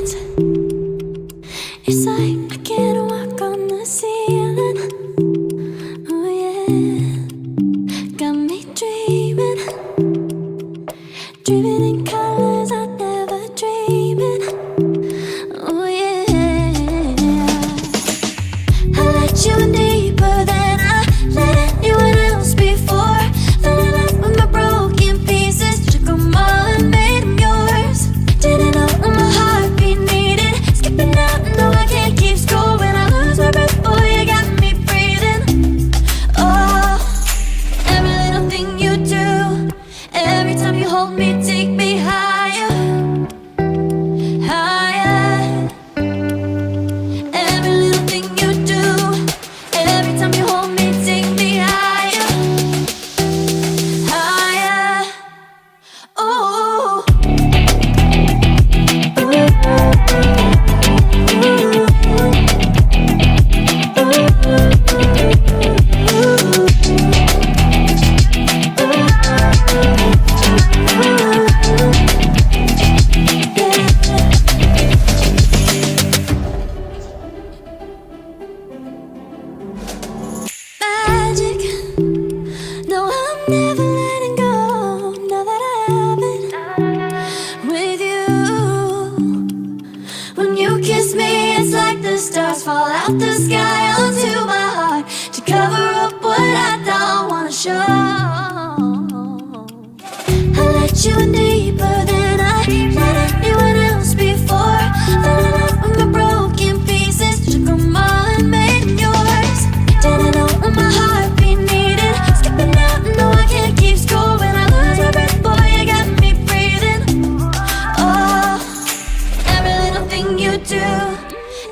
eyes. It's like I can't walk on the ceiling. Oh yeah, got me dreaming, dreaming in colors I never dreamed. Oh yeah, I let you in deeper than I let anyone else before. Fell in love with my broken pieces, took them all and made them yours. Didn't know what my heartbeat needed, skipping out, no I can't keep score. When I lose my breath, boy, you got me breathing. Oh, every little thing you do, every time you hold me, take me higher, higher. Every little thing you do, every time you hold me, take me higher, higher. Oh, magic. No, I'm never letting go. Now that I have it with you. When you kiss me, it's like the stars fall out the sky onto my heart to cover up what I don't wanna show. I let you in deeper than I let anyone else before. Fell in love with my broken pieces, took them all and made them yours. Didn't know what my heartbeat needed, skipping out, no I can't keep score. When I lose my breath, boy, you got me breathing. Oh, every little thing you do,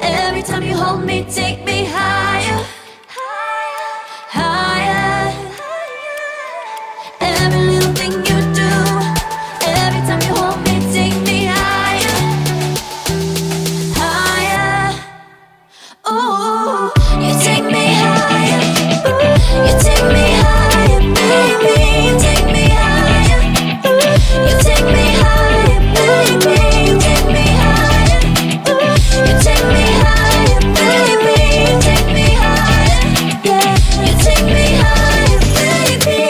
every time you hold me, take me higher, higher. Every little thing you do, every time you hold me, take me higher, higher. Oh, you take me higher, you take me higher, baby, you take me higher, you take me higher, baby, you take me higher, you take me higher, baby, you take me higher, yeah, you take me higher, baby.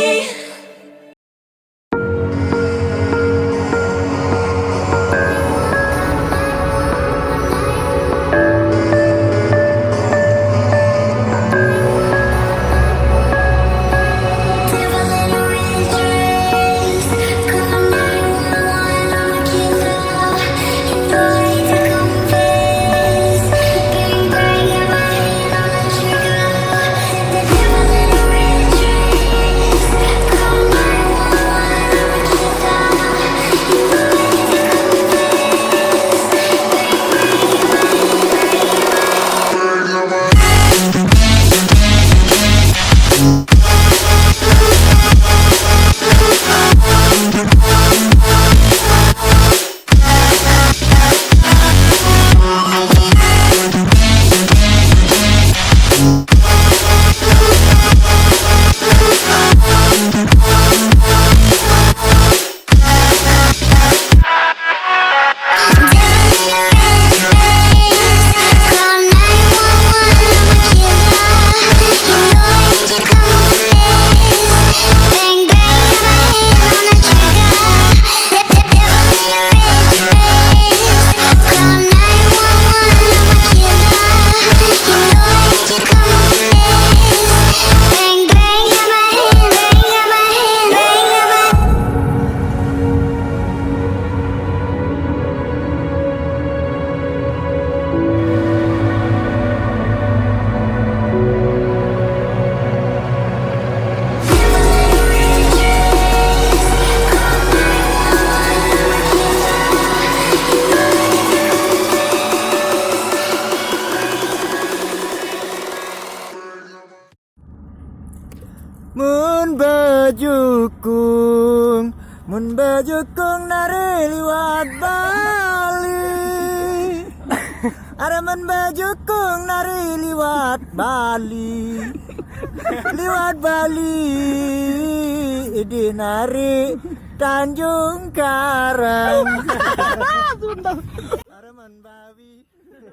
Mun bajukung nari liwat Bali. Ada mun bajukung nari liwat Bali. Liwat Bali di nari Tanjung Karang. Arman Bawi.